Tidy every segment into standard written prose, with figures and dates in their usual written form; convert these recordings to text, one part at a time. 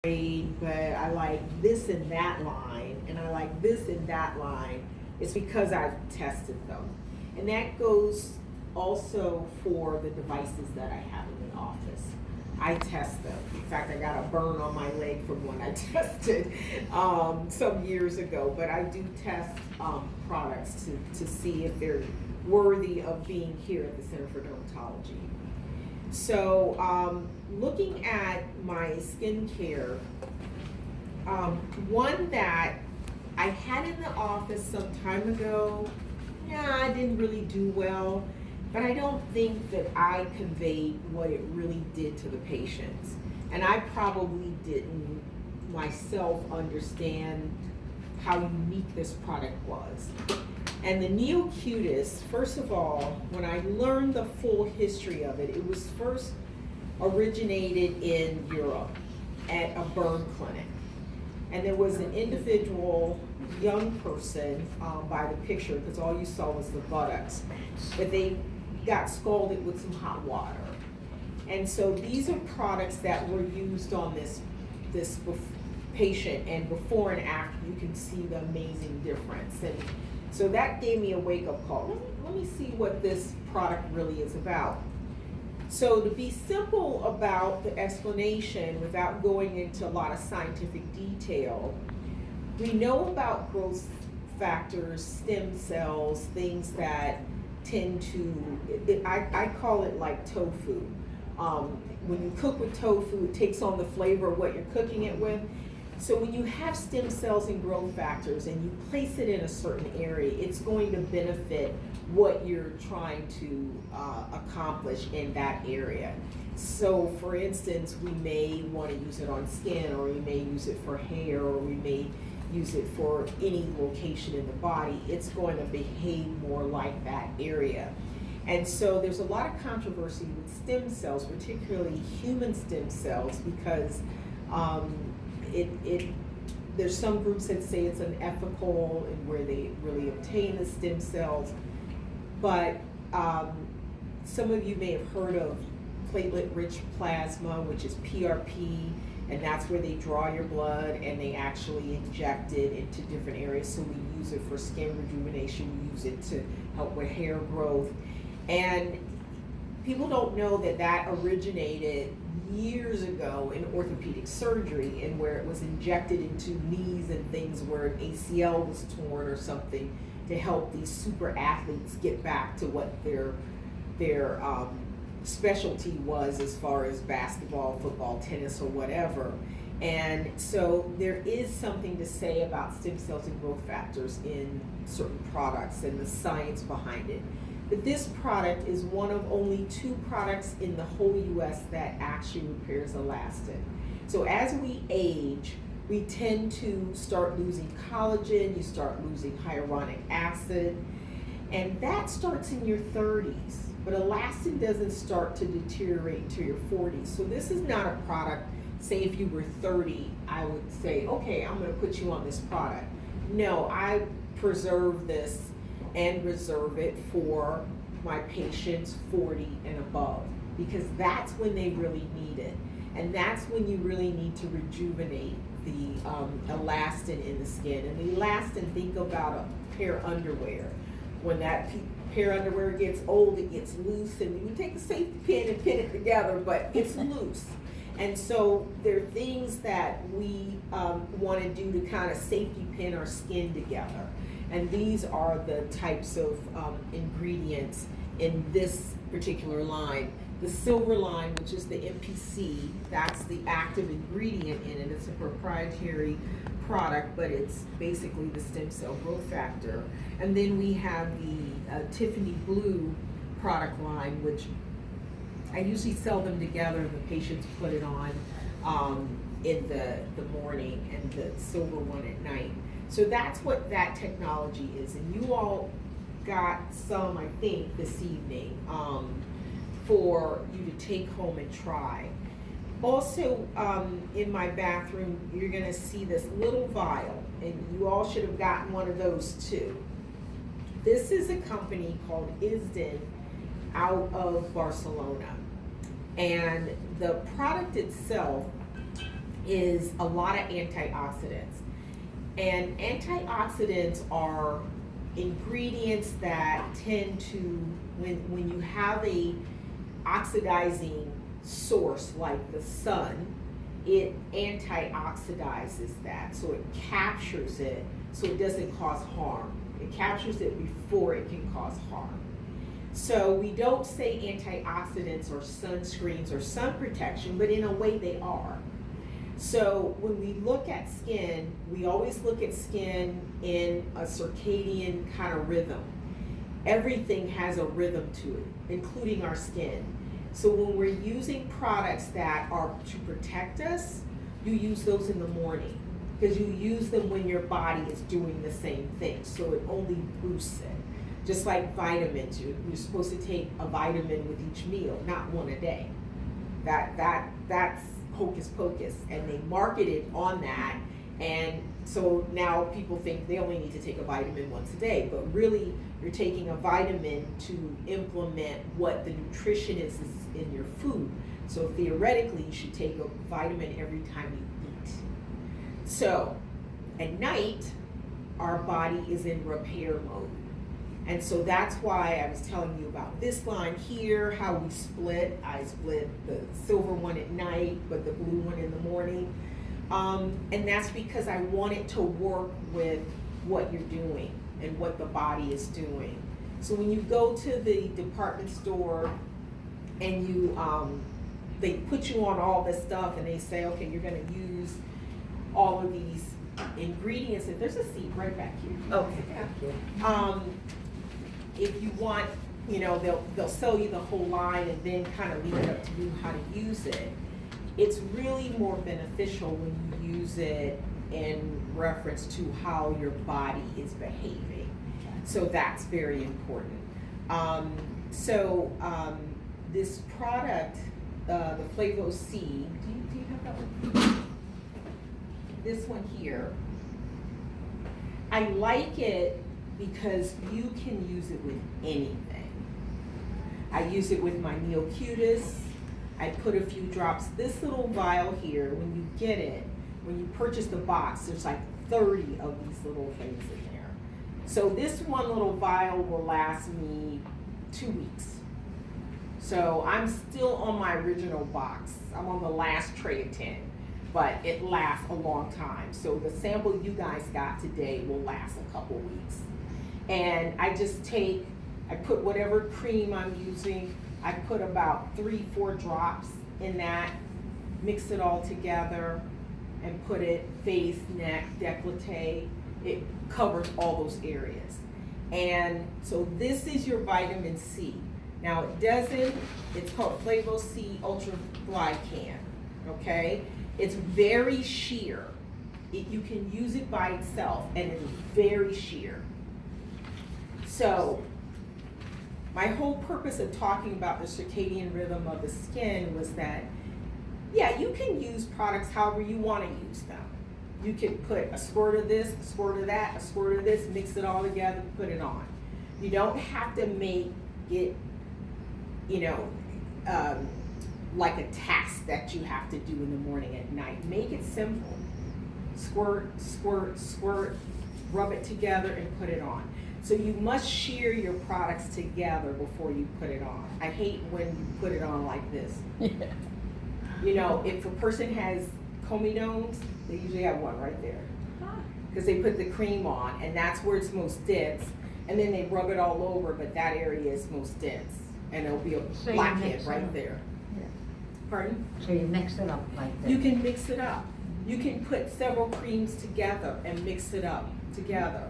but I like this and that line, and I like this and that line, it's because I've tested them. And that goes also for the devices that I have in the office. I test them. In fact, I got a burn on my leg from when I tested some years ago, but I do test products to see if they're worthy of being here at the Center for Dermatology. So, looking at my skincare, one that I had in the office some time ago, yeah, I didn't really do well, but I don't think that I conveyed what it really did to the patients. And I probably didn't myself understand how unique this product was. And the Neocutis, first of all, when I learned the full history of it, it was first originated in Europe at a burn clinic. And there was an individual young person, by the picture, because all you saw was the buttocks, but they got scalded with some hot water. And so these are products that were used on this patient, and before and after you can see the amazing difference. And so that gave me a wake-up call. Let me see what this product really is about. So to be simple about the explanation without going into a lot of scientific detail, we know about growth factors, stem cells, things that tend to, I call it like tofu. When you cook with tofu, it takes on the flavor of what you're cooking it with. So when you have stem cells and growth factors and you place it in a certain area, it's going to benefit what you're trying to accomplish in that area. So for instance, we may want to use it on skin, or we may use it for hair, or we may use it for any location in the body. It's going to behave more like that area. And so there's a lot of controversy with stem cells, particularly human stem cells, because there's some groups that say it's unethical and where they really obtain the stem cells. But some of you may have heard of platelet-rich plasma, which is PRP, and that's where they draw your blood and they actually inject it into different areas. So we use it for skin rejuvenation, we use it to help with hair growth. And people don't know that that originated years ago in orthopedic surgery, and where it was injected into knees and things where an ACL was torn or something, to help these super athletes get back to what their specialty was, as far as basketball, football, tennis, or whatever. And so there is something to say about stem cells and growth factors in certain products and the science behind it. But this product is one of only 2 products in the whole US that actually repairs elastin. So as we age, we tend to start losing collagen, you start losing hyaluronic acid, and that starts in your 30s. But elastin doesn't start to deteriorate until your 40s. So this is not a product, say if you were 30, I would say, okay, I'm gonna put you on this product. No, I preserve this and reserve it for my patients 40 and above, because that's when they really need it. And that's when you really need to rejuvenate the elastin in the skin. And the elastin, think about a pair of underwear. When that pair of underwear gets old, it gets loose, and you take a safety pin and pin it together, but it's loose. And so there are things that we want to do to kind of safety pin our skin together. And these are the types of ingredients in this particular line. The silver line, which is the MPC, that's the active ingredient in it. It's a proprietary product, but it's basically the stem cell growth factor. And then we have the Tiffany Blue product line, which I usually sell them together, and the patients put it on in the morning, and the silver one at night. So that's what that technology is. And you all got some, I think, this evening for you to take home and try. Also, in my bathroom, you're gonna see this little vial, and you all should have gotten one of those too. This is a company called Isden out of Barcelona. And the product itself is a lot of antioxidants. And antioxidants are ingredients that tend to, when you have a oxidizing source like the sun, it antioxidizes that, so it captures it so it doesn't cause harm. It captures it before it can cause harm. So we don't say antioxidants or sunscreens or sun protection, but in a way they are. So when we look at skin, we always look at skin in a circadian kind of rhythm. Everything has a rhythm to it, including our skin. So when we're using products that are to protect us, you use those in the morning because you use them when your body is doing the same thing. So it only boosts it. Just like vitamins, you're supposed to take a vitamin with each meal, not one a day. That's hocus pocus, and they marketed on that, and so now people think they only need to take a vitamin once a day, but really you're taking a vitamin to implement what the nutrition is in your food. So theoretically you should take a vitamin every time you eat. So at night our body is in repair mode, and so that's why I was telling you about this line here, how we split. I split the silver one at night, but the blue one in the morning. And that's because I want it to work with what you're doing and what the body is doing. So when you go to the department store and you, they put you on all this stuff and they say, okay, you're gonna use all of these ingredients. And there's a seat right back here. Okay, thank you. If you want, you know, they'll sell you the whole line and then kind of leave it up to you how to use it. It's really more beneficial when you use it in reference to how your body is behaving. So that's very important. This product, the Flavo C, do you have that one? This one here, I like it because you can use it with anything. I use it with my Neocutis. I put a few drops. This little vial here, when you get it, when you purchase the box, there's like 30 of these little things in there. So this one little vial will last me 2 weeks. So I'm still on my original box. I'm on the last tray of 10, but it lasts a long time. So the sample you guys got today will last a couple weeks. And I just I put whatever cream I'm using, I put about 3-4 drops in that, mix it all together, and put it face, neck, décolleté. It covers all those areas. And so this is your vitamin C. Now it's called Flavo C Ultra Glycan, okay? It's very sheer. You can use it by itself, and it's very sheer. So my whole purpose of talking about the circadian rhythm of the skin was that, yeah, you can use products however you want to use them. You can put a squirt of this, a squirt of that, a squirt of this, mix it all together, put it on. You don't have to make it, you know, like a task that you have to do in the morning and at night. Make it simple. Squirt, squirt, squirt, rub it together and put it on. So you must shear your products together before you put it on. I hate when you put it on like this. Yeah. You know, if a person has comedones, they usually have one right there. Because they put the cream on, and that's where it's most dense. And then they rub it all over, but that area is most dense. And there'll be a blackhead right there. Yeah. Pardon? So you mix it up like that? You can mix it up. You can put several creams together and mix it up together.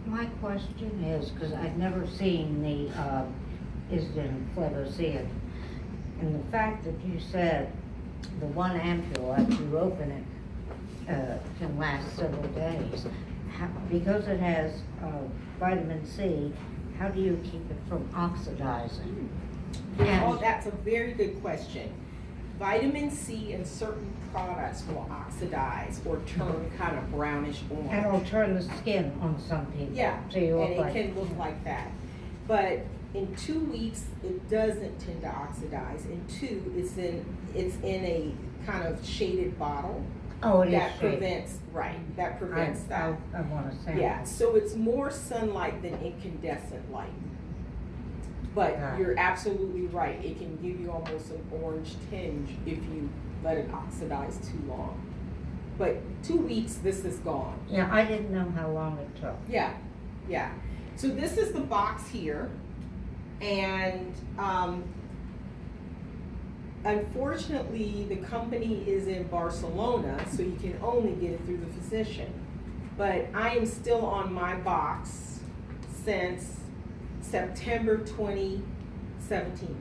My question is, because I've never seen the Isden Flavo C, and the fact that you said the one ampule after you open it can last several days, because it has vitamin C, how do you keep it from oxidizing? Oh, that's a very good question. Vitamin C in certain products will oxidize or turn kind of brownish orange. And it'll turn the skin on some people. Yeah, So you look and it like, can look like that. But in 2 weeks, it doesn't tend to oxidize. In 2, it's in a kind of shaded bottle. Oh, it is that shade. prevents, right, that prevents that. I wanna say. Yeah, so it's more sunlight than incandescent light. But Got it. you're absolutely right, it can give you almost an orange tinge if you let it oxidize too long. But 2 weeks, this is gone. Yeah, I didn't know how long it took. Yeah, yeah. So this is the box here, and unfortunately, the company is in Barcelona, so you can only get it through the physician. But I am still on my box since September 2017.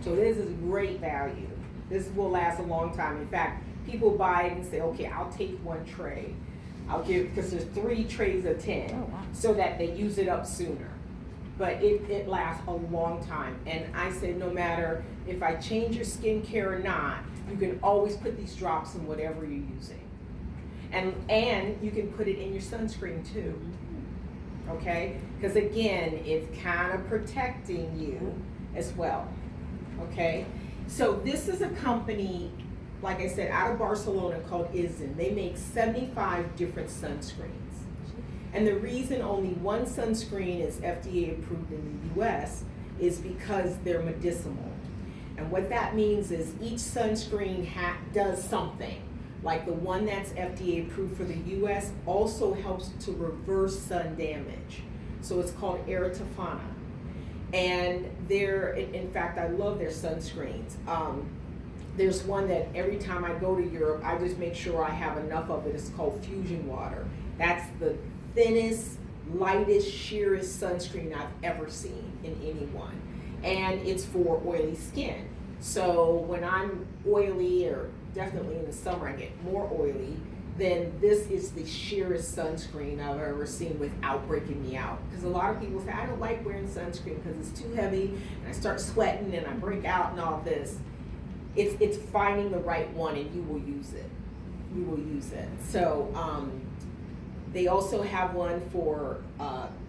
So this is great value. This will last a long time. In fact, people buy it and say, okay, I'll take one tray. I'll give, because there's 3 trays of 10, Oh, wow. so that they use it up sooner. But it lasts a long time. And I said, no matter if I change your skincare or not, you can always put these drops in whatever you're using. And you can put it in your sunscreen too. Okay? Because again, it's kind of protecting you as well. Okay? So this is a company, like I said, out of Barcelona called Izen. They make 75 different sunscreens. And the reason only one sunscreen is FDA approved in the US is because they're medicinal. And what that means is each sunscreen does something. Like the one that's FDA approved for the US also helps to reverse sun damage. So it's called Eritofana. And in fact, I love their sunscreens. There's one that every time I go to Europe, I just make sure I have enough of it. It's called Fusion Water. That's the thinnest, lightest, sheerest sunscreen I've ever seen in anyone. And it's for oily skin. So when I'm oily, or definitely in the summer I get more oily, then this is the sheerest sunscreen I've ever seen without breaking me out. Because a lot of people say, I don't like wearing sunscreen because it's too heavy, and I start sweating and I break out and all this. It's finding the right one, and you will use it. You will use it. So they also have one for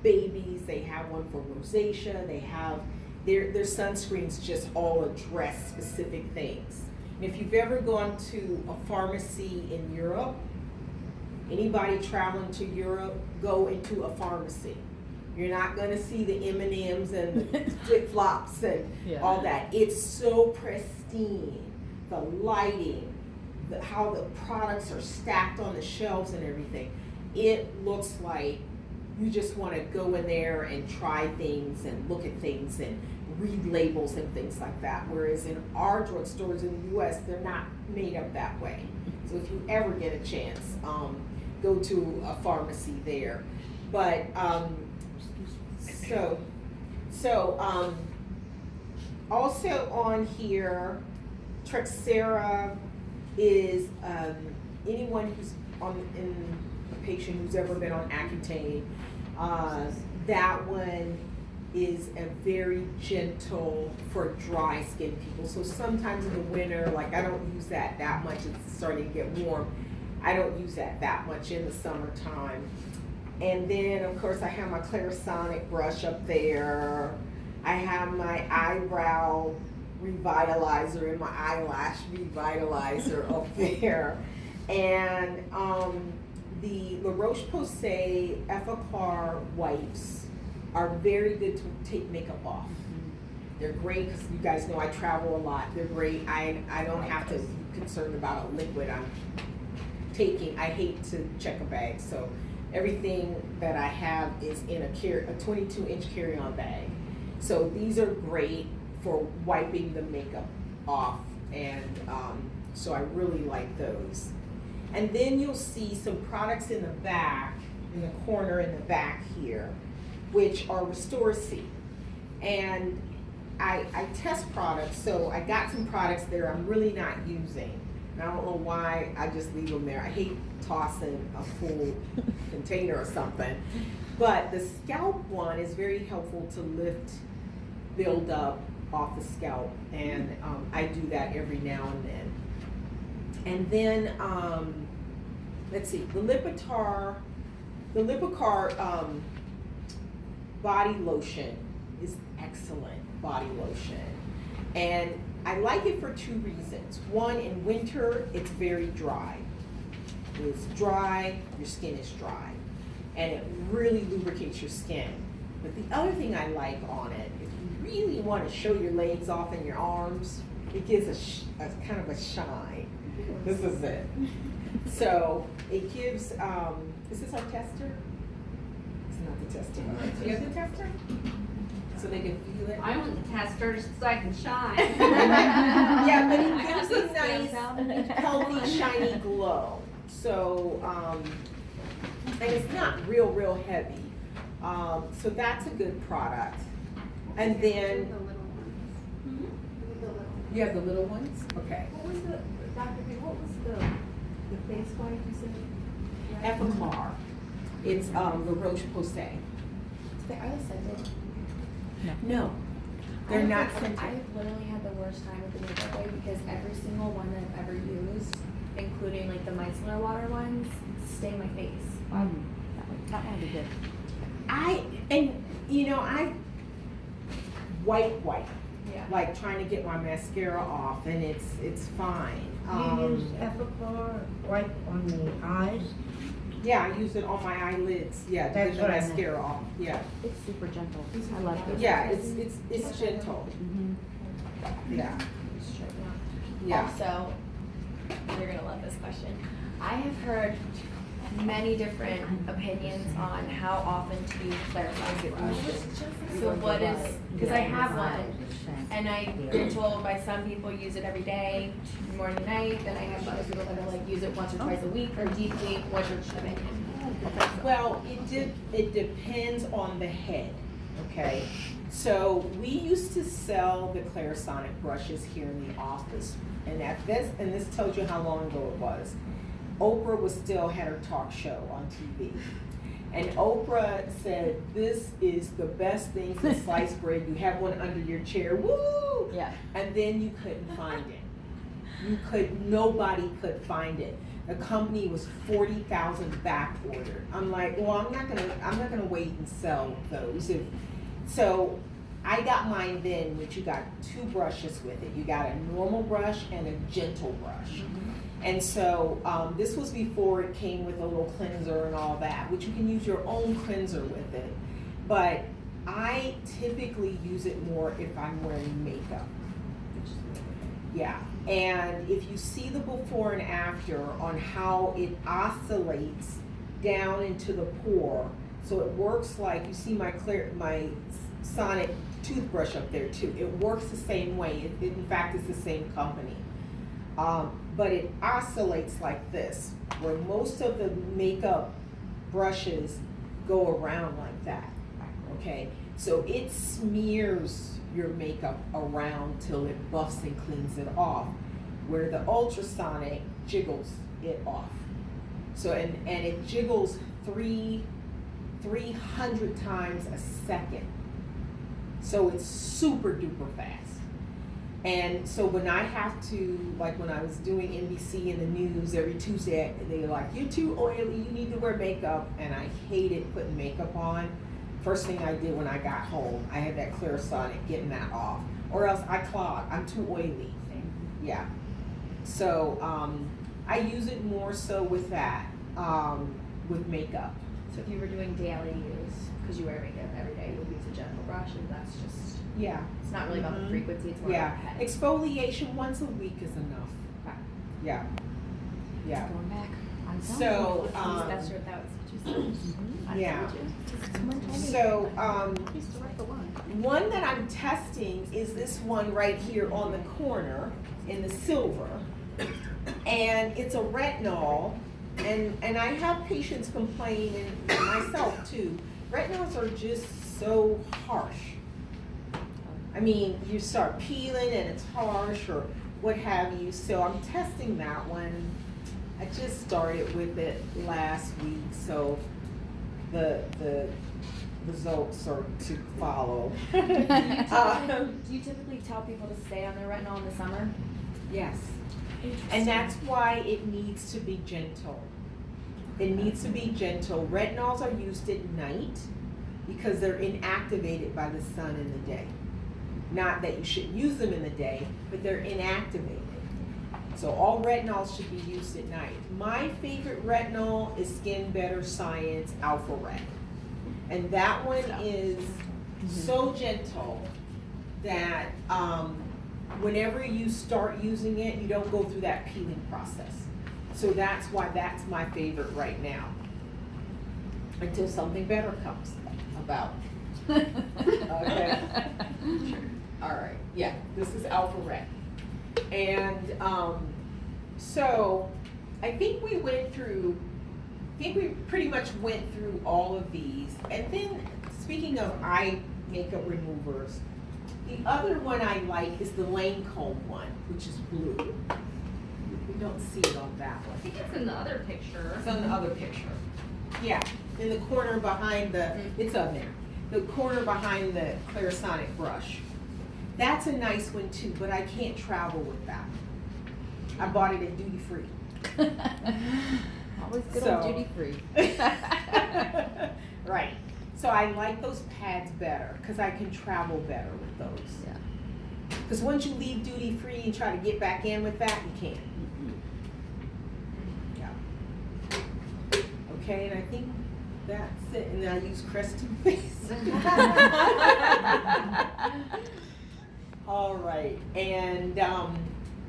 babies. They have one for rosacea. They have their sunscreens just all address specific things. And if you've ever gone to a pharmacy in Europe, anybody traveling to Europe, go into a pharmacy. You're not going to see the M&Ms and the flip-flops and all that. It's so pristine. The lighting, how the products are stacked on the shelves and everything. It looks like you just want to go in there and try things and look at things and read labels and things like that. Whereas in our drugstores in the US, they're not made up that way. So if you ever get a chance, go to a pharmacy there. But also on here, Trexera is anyone who's a patient who's ever been on Accutane. That one is a very gentle for dry skin people. So sometimes in the winter, like I don't use that much. It's starting to get warm. I don't use that much in the summertime. And then of course I have my Clarisonic brush up there. I have my eyebrow revitalizer and my eyelash revitalizer up there. And the La Roche-Posay Effaclar wipes are very good to take makeup off. They're great because you guys know I travel a lot. They're great. I don't have to be concerned about a liquid I'm taking. I hate to check a bag, so everything that I have is in a 22-inch carry-on bag. So these are great for wiping the makeup off, and so I really like those. And then you'll see some products in the back, in the corner in the back here, which are Restore-C. And I test products, so I got some products there I'm really not using. And I don't know why I just leave them there. I hate tossing a full container or something. But the scalp one is very helpful to lift, build up off the scalp. And I do that every now and then. And then, let's see, the Lipitor body lotion is excellent body lotion. And I like it for two reasons. One, in winter, it's very dry. It's dry, your skin is dry, and it really lubricates your skin. But the other thing I like on it, if you really want to show your legs off and your arms, it gives a kind of a shine. This is it. So it gives, is this our tester? It's not the tester. Do you have the tester? So they can feel it? I want the test first so I can shine. Yeah, but I it have gives a those scales out. nice, healthy, shiny glow. So, and it's not real heavy. So that's a good product. And then, The little ones. The little ones. you have the little ones? Okay. What was the, Dr. B, what was the face wipe you said? Epiclar. It's La Roche-Posay. Are they scented? No, they're not scented. I've literally had the worst time with the makeup wipe because every single one that I've ever used, including like the micellar water ones, stain my face. That would be good. I wipe, Yeah. like trying to get my mascara off, and it's fine. You use Epiclar right on the eyes? Yeah, I use it on my eyelids, yeah, to That's get the what I meant. mascara off, yeah. It's super gentle. I love it. Yeah, it's gentle, yeah, yeah. Also, you're gonna love this question. I have heard many different opinions on how often to use clarified brush. So what is, because I have one, and I've been told by some people use it every day, morning and night, then I have other people that are like use it once or twice a week or deeply. What's your opinion? Well, it depends on the head, okay? So we used to sell the Clarisonic brushes here in the office, and this tells you how long ago it was. Oprah had her talk show on TV. And Oprah said, this is the best thing since sliced bread. You have one under your chair, woo! Yeah. And then you couldn't find it. Nobody could find it. The company was 40,000 back ordered. I'm like, well, I'm not gonna wait and sell those. So I got mine then, which you got two brushes with it. You got a normal brush and a gentle brush. And so this was before it came with a little cleanser and all that, which you can use your own cleanser with it. But I typically use it more if I'm wearing makeup. Yeah, and if you see the before and after on how it oscillates down into the pore, so it works like, you see my Sonic toothbrush up there too. It works the same way. In fact, it's the same company. But it oscillates like this, where most of the makeup brushes go around like that, okay? So it smears your makeup around till it buffs and cleans it off, where the ultrasonic jiggles it off. So, and it jiggles 300 times a second. So it's super duper fast. And so when I have to, like when I was doing NBC in the news every Tuesday, they're like, you're too oily, you need to wear makeup. And I hated putting makeup on. First thing I did when I got home, I had that Clarisonic, getting that off. Or else I clog, I'm too oily. Yeah. So I use it more so with that, with makeup. So if you were doing daily use, because you wear makeup every day, you would use a gentle brush, and that's just, Yeah. it's not really about the frequency, it's more Yeah. about the head. Exfoliation once a week is enough. Okay. Yeah. Yeah. Going back. So, That's what that was what you said. yeah. Someone told me. So, He's the right one. one that I'm testing is this one right here on the corner in the silver. And it's a retinol, and I have patients complain, and myself too. Retinols are just so harsh. I mean, you start peeling and it's harsh or what have you. So I'm testing that one. I just started with it last week, so the results are to follow. Do you typically tell people to stay on their retinol in the summer? Yes. And that's why it needs to be gentle. It needs to be gentle. Retinols are used at night because they're inactivated by the sun in the day. Not that you shouldn't use them in the day, but they're inactivated. So all retinols should be used at night. My favorite retinol is Skin Better Science Alpha Ret. And that one is so gentle that whenever you start using it, you don't go through that peeling process. So that's why that's my favorite right now. Until something better comes about. Okay. All right, yeah, this is Alpha Ret. And so I think we pretty much went through all of these. And then speaking of eye makeup removers, the other one I like is the Lancome one, which is blue. We don't see it on that I one. think it's in the other picture. It's on the other picture. Yeah, in the corner behind the, it's on there. The corner behind the Clarisonic brush. That's a nice one too, but I can't travel with that. I bought it at duty free. Always good So- on duty free. Right. So I like those pads better because I can travel better with those. Yeah. Because once you leave duty free and try to get back in with that, you can't. Yeah. Okay, and I think that's it. And then I use Creston Face. All right. And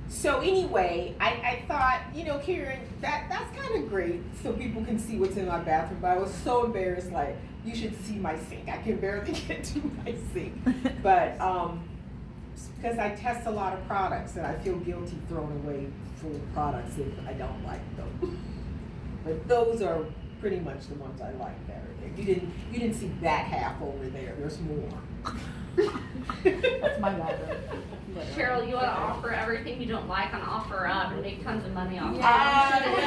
so anyway, I thought, you know, Karen, that's kind of great so people can see what's in my bathroom. But I was so embarrassed, like, you should see my sink. I can barely get to my sink. But because I test a lot of products and I feel guilty throwing away full products if I don't like them. But those are pretty much the ones I like better. You didn't see that half over there. There's more. That's my wardrobe. Cheryl, you ought to offer everything you don't like on offer up and make tons of money off. Yeah. Should